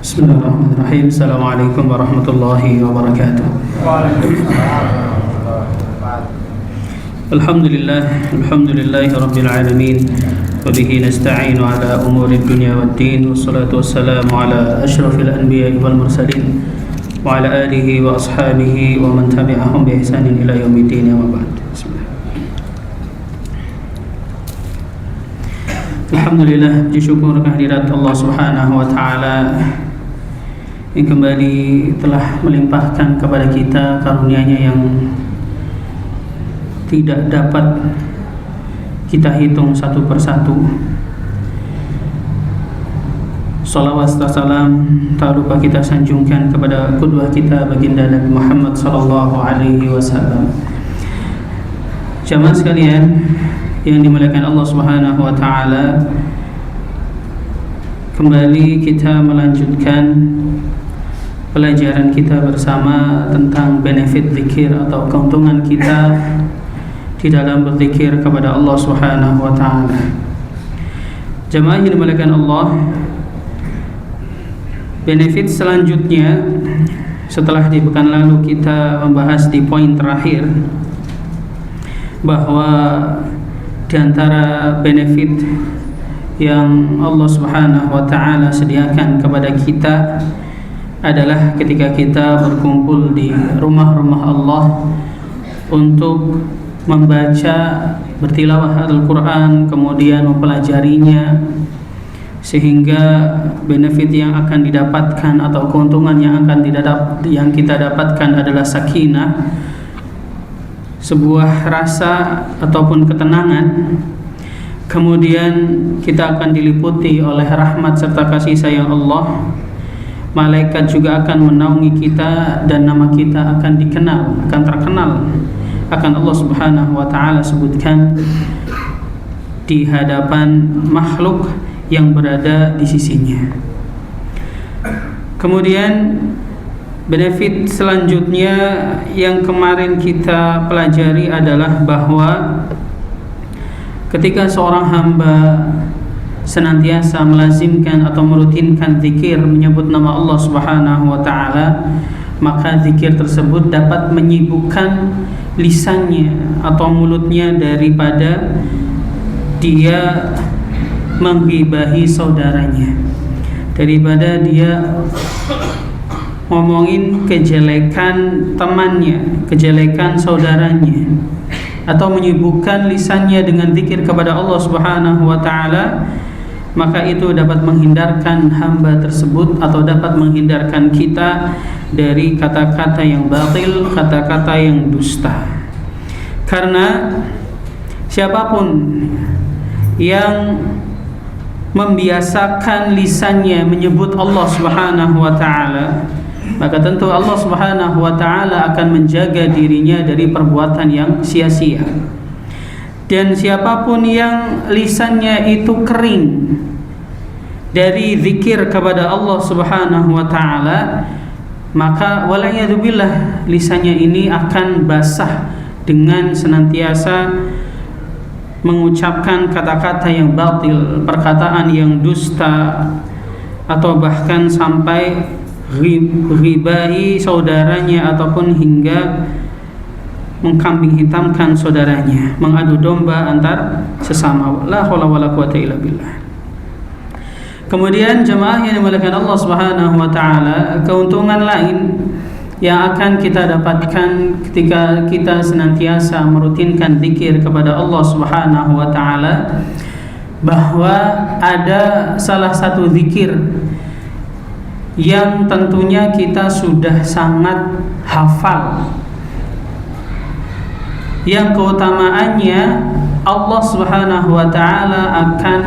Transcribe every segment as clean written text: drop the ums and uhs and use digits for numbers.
Bismillahirrahmanirrahim. Assalamualaikum warahmatullahi wabarakatuh. Alhamdulillahi rabbil alamin. Wa bihi nasta'inu ala umuri dunya waddin. Wassalatu wassalamu ala asyrafil anbiya'i wal mursalin wa ala alihi wa ashabihi wa man tabi'ahum bi ihsanin ila yaumiddin. Wa ba'd. Alhamdulillah, puji syukur kehadirat Allah Subhanahu wa taala yang kembali telah melimpahkan kepada kita karunia-Nya yang tidak dapat kita hitung satu persatu. Salawat serta salam tak lupa kita sanjungkan kepada qudwah kita baginda Nabi Muhammad sallallahu alaihi wasallam. Jamaah sekalian yang dimuliakan Allah Subhanahu wa taala, kembali kita melanjutkan pelajaran kita bersama tentang benefit zikir atau keuntungan kita di dalam berzikir kepada Allah Subhanahu wa taala. Jemaah yang dimuliakan Allah, benefit selanjutnya setelah di pekan lalu kita membahas di poin terakhir bahwa di antara benefit yang Allah Subhanahu wa taala sediakan kepada kita adalah ketika kita berkumpul di rumah-rumah Allah untuk membaca, bertilawah Al-Quran, kemudian mempelajarinya, sehingga benefit yang akan didapatkan atau keuntungan yang kita dapatkan adalah sakinah, sebuah rasa ataupun ketenangan. Kemudian kita akan diliputi oleh rahmat serta kasih sayang Allah. Malaikat juga akan menaungi kita dan nama kita akan terkenal akan Allah Subhanahu wa taala sebutkan di hadapan makhluk yang berada di sisinya. Kemudian benefit selanjutnya yang kemarin kita pelajari adalah bahwa ketika seorang hamba senantiasa melazimkan atau merutinkan zikir menyebut nama Allah Subhanahu wa taala, maka zikir tersebut dapat menyibukkan lisannya atau mulutnya daripada dia menggibahi saudaranya, daripada dia ngomongin kejelekan temannya, kejelekan saudaranya, atau menyibukkan lisannya dengan zikir kepada Allah Subhanahu wa taala. Maka itu dapat menghindarkan hamba tersebut atau dapat menghindarkan kita dari kata-kata yang batil, kata-kata yang dusta. Karena siapapun yang membiasakan lisannya menyebut Allah Subhanahu wa taala, maka tentu Allah Subhanahu wa taala akan menjaga dirinya dari perbuatan yang sia-sia. Dan siapapun yang lisannya itu kering dari zikir kepada Allah Subhanahu wa taala, maka wala'iyadzubillah lisannya ini akan basah dengan senantiasa mengucapkan kata-kata yang batil, perkataan yang dusta, atau bahkan sampai ghibahi saudaranya ataupun hingga mengkambing hitamkan saudaranya, mengadu domba antar sesama. La haula wala quwata illa billah. Kemudian jemaah yang dimuliakan Allah Subhanahu wa taala, keuntungan lain yang akan kita dapatkan ketika kita senantiasa merutinkan zikir kepada Allah Subhanahu wa taala, bahwa ada salah satu zikir yang tentunya kita sudah sangat hafal, yang keutamaannya Allah Subhanahu wa taala akan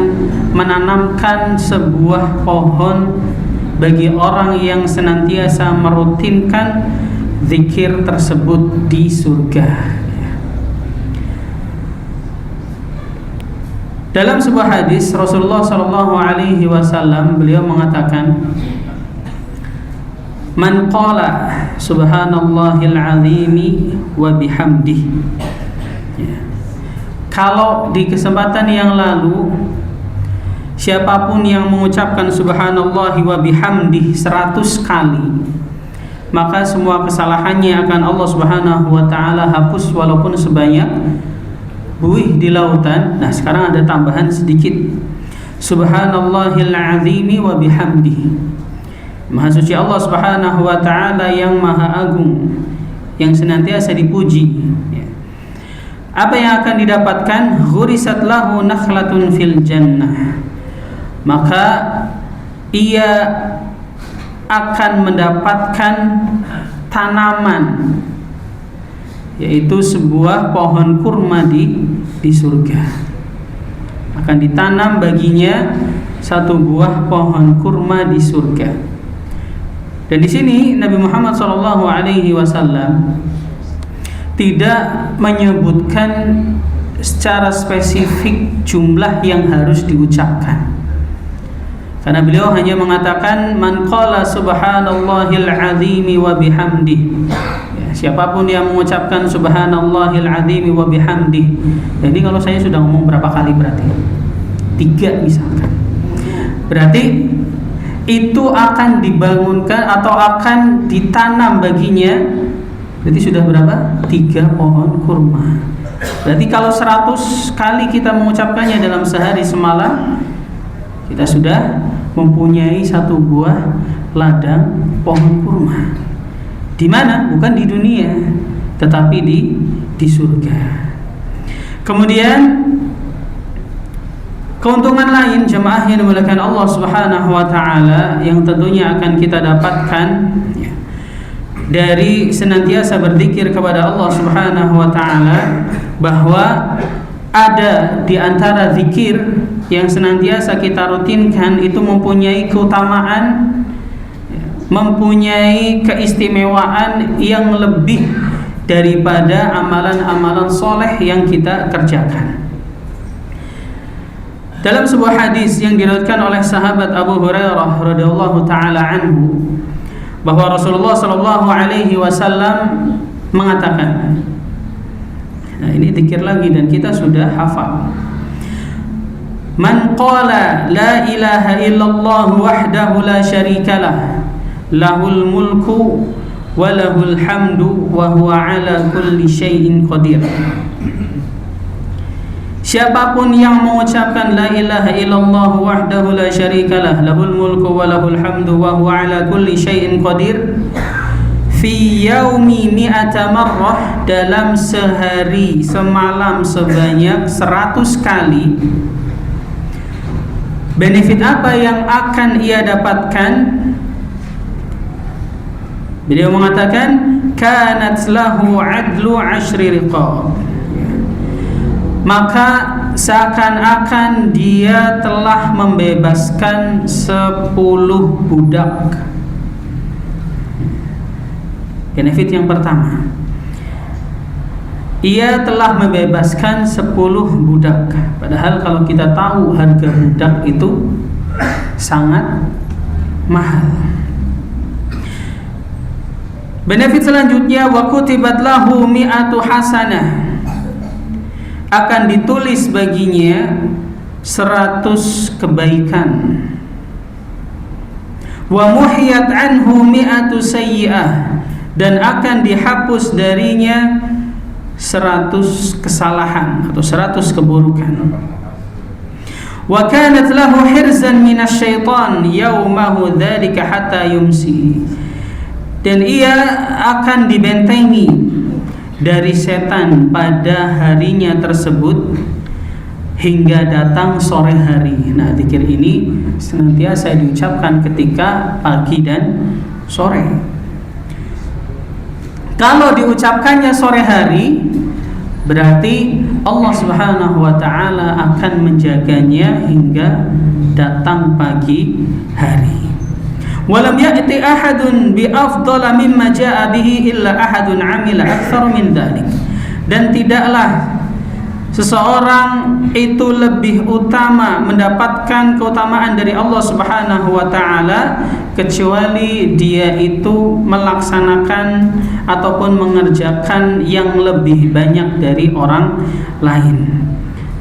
menanamkan sebuah pohon bagi orang yang senantiasa merutinkan zikir tersebut di surga. Dalam sebuah hadis Rasulullah sallallahu alaihi wasallam, beliau mengatakan, "Man qala subhanallahil azimi wa bihamdihi." Kalau di kesempatan yang lalu siapapun yang mengucapkan subhanallahi wa bihamdih 100 kali, maka semua kesalahannya akan Allah Subhanahu wa taala hapus walaupun sebanyak buih di lautan. Nah, sekarang ada tambahan sedikit. Subhanallahil azimi wa bihamdihi. Maha suci Allah Subhanahu wa taala yang maha agung, yang senantiasa dipuji. Apa yang akan didapatkan? Ghurisat lahu nakhlatun fil jannah. Maka ia akan mendapatkan tanaman, yaitu sebuah pohon kurma di surga. Akan ditanam baginya satu buah pohon kurma di surga. Dan di sini Nabi Muhammad SAW tidak menyebutkan secara spesifik jumlah yang harus diucapkan, karena beliau hanya mengatakan man qala subhanallahil azimi wa bihamdih. Siapapun yang mengucapkan subhanallahil azimi wa bihamdih. Jadi kalau saya sudah ngomong berapa kali berarti? 3 misalkan. Berarti itu akan dibangunkan atau akan ditanam baginya. Berarti sudah berapa? 3 pohon kurma. Berarti kalau 100 kali kita mengucapkannya dalam sehari semalam, kita sudah mempunyai satu buah ladang pohon kurma. Di mana? Bukan di dunia, tetapi di surga. Kemudian keuntungan lain jemaah yang dimuliakan Allah Subhanahu wa taala yang tentunya akan kita dapatkan dari senantiasa berzikir kepada Allah Subhanahu wa taala, bahwa ada di antara zikir yang senantiasa kita rutinkan itu mempunyai keutamaan, mempunyai keistimewaan yang lebih daripada amalan-amalan soleh yang kita kerjakan. Dalam sebuah hadis yang diriwayatkan oleh sahabat Abu Hurairah radhiyallahu taala anhu, bahwa Rasulullah sallallahu alaihi wasallam mengatakan, nah ini zikir lagi dan kita sudah hafal. Man qala la ilaha illallah wahdahu la syarikalah lahul mulku wa lahul hamdu wa huwa ala kulli syai'in qadir. Siapapun yang mengucapkan la ilaha illallah wahdahu la syarikalah lahul mulku wa lahul hamdu wa huwa ala kulli syai'in qadir fi yaumi mi'ata marrah, dalam sehari semalam sebanyak 100 kali, benefit apa yang akan ia dapatkan? Beliau mengatakan kanat lahu adlu 10 riqab, maka seakan-akan dia telah membebaskan 10 budak. Benefit yang pertama, ia telah membebaskan 10 budak. Padahal kalau kita tahu harga budak itu sangat mahal. Benefit selanjutnya, wa kutibat lahu mi'atu hasanah, akan ditulis baginya 100 kebaikan. Wa muhiyat anhu mi'atu sayyi'ah, dan akan dihapus darinya 100 kesalahan atau 100 keburukan. Wa kanat lahu hirzan minasyaitan yaumahu dzalika hatta yumsi, dan ia akan dibentengi dari setan pada harinya tersebut hingga datang sore hari. Nah, zikir ini senantiasa diucapkan ketika pagi dan sore. Kalau diucapkannya sore hari, berarti Allah Subhanahu wa taala akan menjaganya hingga datang pagi hari. Walam ya'ti ahadun bi afdala mimma jaa'a bihi illa ahadun 'amila aktsar min dzalik, dan tidaklah seseorang itu lebih utama mendapatkan keutamaan dari Allah Subhanahu wa taala kecuali dia itu melaksanakan ataupun mengerjakan yang lebih banyak dari orang lain.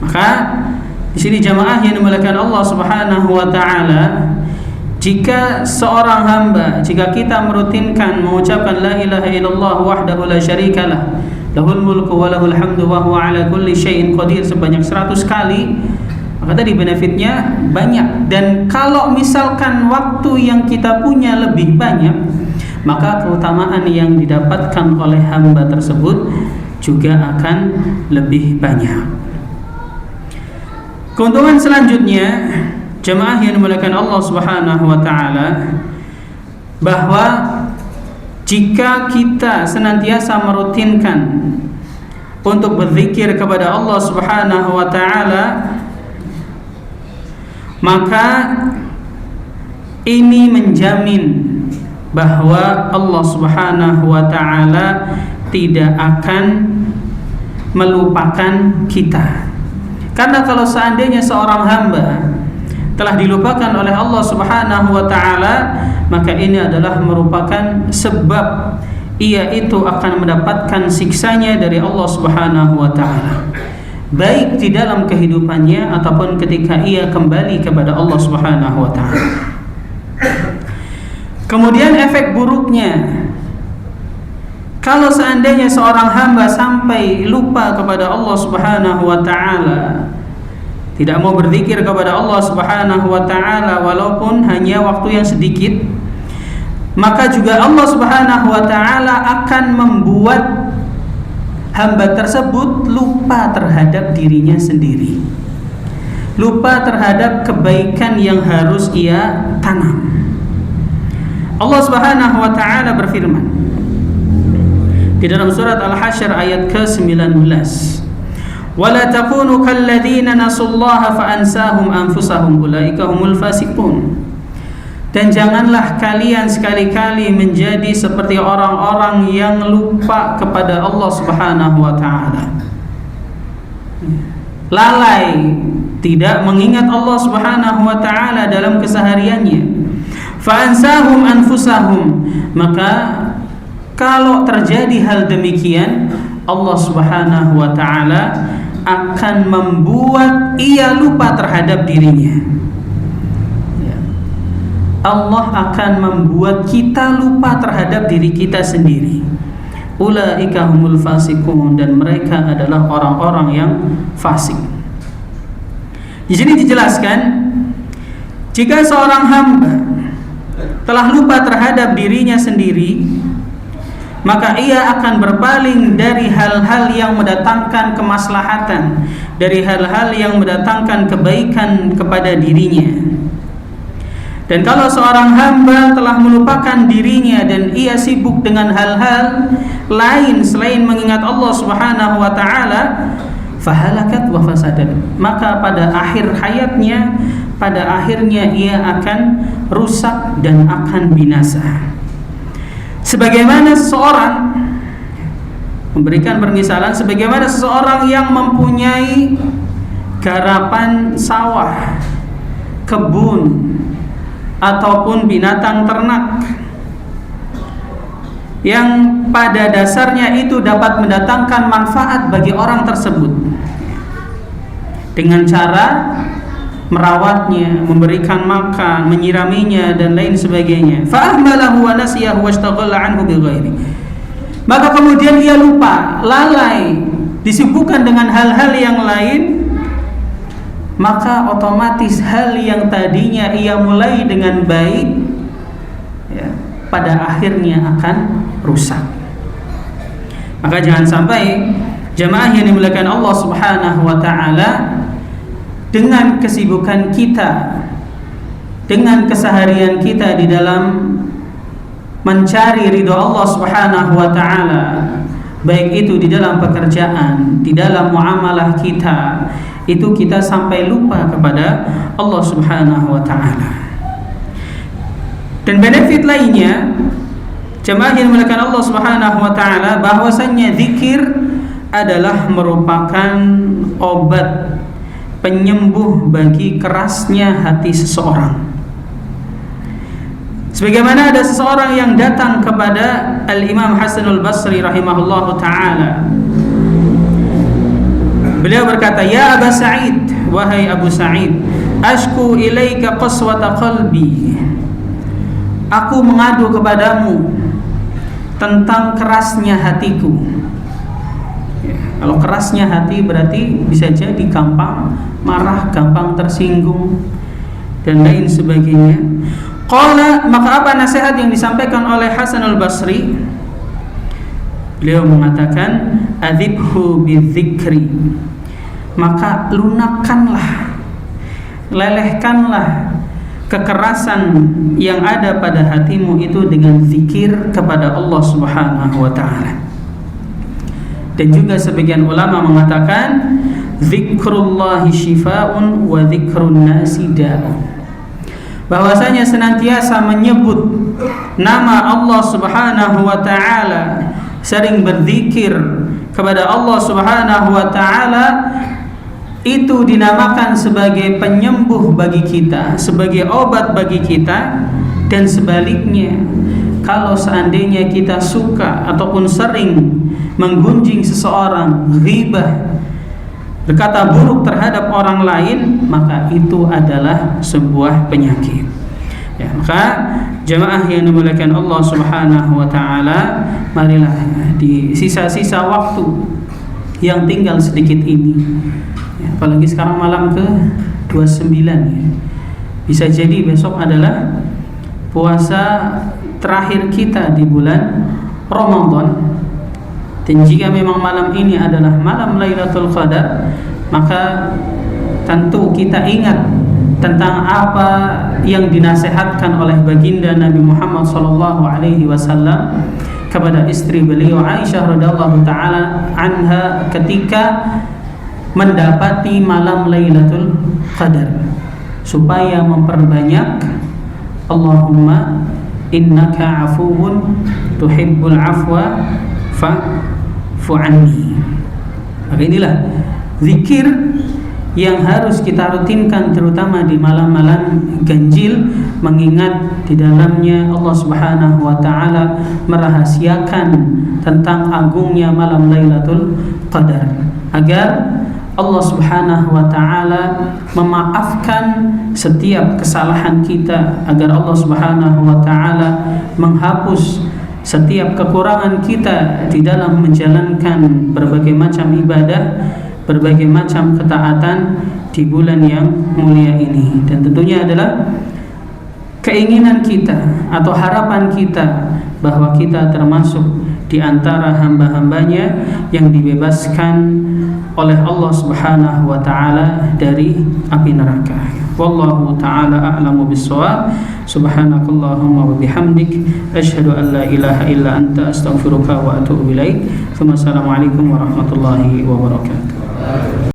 Maka Di sini jamaah yang dimuliakan Allah Subhanahu wa taala, jika seorang hamba, jika kita merutinkan mengucapkan la ilaha illallah wahdahu la syarikalah, lahul mulku wa lahul hamdu wa huwa ala kulli syai'in qadir sebanyak 100 kali, maka tadi benefitnya banyak. Dan kalau misalkan waktu yang kita punya lebih banyak, maka keutamaan yang didapatkan oleh hamba tersebut juga akan lebih banyak. Keuntungan selanjutnya, jemaah yang dimuliakan Allah Subhanahu wa taala, bahwa jika kita senantiasa merutinkan untuk berzikir kepada Allah Subhanahu wa taala, maka ini menjamin bahwa Allah Subhanahu wa taala tidak akan melupakan kita. Karena kalau seandainya seorang hamba telah dilupakan oleh Allah Subhanahu wa taala, maka ini adalah merupakan sebab ia itu akan mendapatkan siksanya dari Allah Subhanahu wa taala, baik di dalam kehidupannya ataupun ketika ia kembali kepada Allah Subhanahu wa taala. Kemudian efek buruknya, kalau seandainya seorang hamba sampai lupa kepada Allah Subhanahu wa taala, tidak mau berzikir kepada Allah Subhanahu wa taala walaupun hanya waktu yang sedikit, maka juga Allah Subhanahu wa taala akan membuat hamba tersebut lupa terhadap dirinya sendiri, lupa terhadap kebaikan yang harus ia tanam. Allah Subhanahu wa taala berfirman di dalam surat Al-Hasyr ayat ke-19, "Wala takunu kalladzina nasullaha fa ansahum anfusahum ulaika humul fasiqun." Dan janganlah kalian sekali-kali menjadi seperti orang-orang yang lupa kepada Allah Subhanahu wa taala. Lalai, tidak mengingat Allah Subhanahu wa taala dalam kesehariannya. Fa ansahum anfusahum, maka kalau terjadi hal demikian, Allah Subhanahu wa taala akan membuat ia lupa terhadap dirinya. Allah akan membuat kita lupa terhadap diri kita sendiri. Ulaika humul fasiqun, dan mereka adalah orang-orang yang fasik. Di sini dijelaskan, jika seorang hamba telah lupa terhadap dirinya sendiri, maka ia akan berpaling dari hal-hal yang mendatangkan kemaslahatan, dari hal-hal yang mendatangkan kebaikan kepada dirinya. Dan kalau seorang hamba telah melupakan dirinya dan ia sibuk dengan hal-hal lain selain mengingat Allah Subhanahu wa taala, fahalakat wa fasadat, maka pada akhir hayatnya, pada akhirnya ia akan rusak dan akan binasa. Sebagaimana seseorang, memberikan permisalan, sebagaimana seseorang yang mempunyai garapan sawah, kebun, ataupun binatang ternak yang pada dasarnya itu dapat mendatangkan manfaat bagi orang tersebut dengan cara merawatnya, memberikan makan, menyiraminya dan lain sebagainya. Fa'ahmalahu wa nasiyahu washtaghala anhu bighairi. Maka kemudian ia lupa, lalai, disibukkan dengan hal-hal yang lain, maka otomatis hal yang tadinya ia mulai dengan baik, ya, pada akhirnya akan rusak. Maka jangan sampai jemaah yang dimuliakan Allah Subhanahu wa taala, dengan kesibukan kita, dengan keseharian kita di dalam mencari ridha Allah Subhanahu wa taala, baik itu di dalam pekerjaan, di dalam muamalah kita, itu kita sampai lupa kepada Allah Subhanahu wa taala. Dan benefit lainnya, jemaah yang dimuliakan Allah Subhanahu wa taala, bahwasanya zikir adalah merupakan obat penyembuh bagi kerasnya hati seseorang. Sebagaimana ada seseorang yang datang kepada Al-Imam Hasanul Basri rahimahullahu ta'ala. Beliau berkata, "Ya Aba Sa'id," wahai Abu Sa'id, ashku ilaika qaswata qalbi, aku mengadu kepadamu tentang kerasnya hatiku. Ya, kalau kerasnya hati berarti bisa jadi gampang marah, gampang tersinggung dan lain sebagainya. Qala, maka apa nasihat yang disampaikan oleh Hasan al-Basri? Beliau mengatakan, adzibhu bidzikri, maka lunakkanlah, lelehkanlah kekerasan yang ada pada hatimu itu dengan zikir kepada Allah Subhanahu wa ta'ala. Dan juga sebagian ulama mengatakan, zikrullahi shifaa'un wa zikrun nasi da'un, bahwasanya senantiasa menyebut nama Allah Subhanahu wa ta'ala, sering berzikir kepada Allah Subhanahu wa ta'ala, itu dinamakan sebagai penyembuh bagi kita, sebagai obat bagi kita. Dan sebaliknya, kalau seandainya kita suka ataupun sering menggunjing seseorang, ghibah, berkata buruk terhadap orang lain, maka itu adalah sebuah penyakit. Ya, maka jemaah yang dimuliakan Allah Subhanahu wa ta'ala, marilah di sisa-sisa waktu yang tinggal sedikit ini, ya, apalagi sekarang malam ke-29, ya, bisa jadi besok adalah puasa terakhir kita di bulan Ramadan. Dan jika memang malam ini adalah malam Lailatul Qadar, maka tentu kita ingat tentang apa yang dinasihatkan oleh baginda Nabi Muhammad SAW kepada istri beliau Aisyah radhiyallahu taala anha ketika mendapati malam Lailatul Qadar, supaya memperbanyak Allahumma innaka afuwun tuhibbul afwa fa'fu anni. Maka inilah zikir yang harus kita rutinkan, terutama di malam-malam ganjil, mengingat di dalamnya Allah Subhanahu wa ta'ala merahasiakan tentang agungnya malam Lailatul Qadar, agar Allah Subhanahu wa ta'ala memaafkan setiap kesalahan kita, agar Allah Subhanahu wa ta'ala menghapus setiap kekurangan kita di dalam menjalankan berbagai macam ibadah, berbagai macam ketaatan di bulan yang mulia ini. Dan tentunya adalah keinginan kita atau harapan kita bahwa kita termasuk di antara hamba-hambanya yang dibebaskan oleh Allah Subhanahu wa ta'ala dari api neraka. Wallahu ta'ala a'lamu bis-shawab. Subhanakallahumma wa bihamdik, asyhadu an la ilaha illa anta, astaghfiruka wa atubu ilaik. Assalamualaikum warahmatullahi wabarakatuh.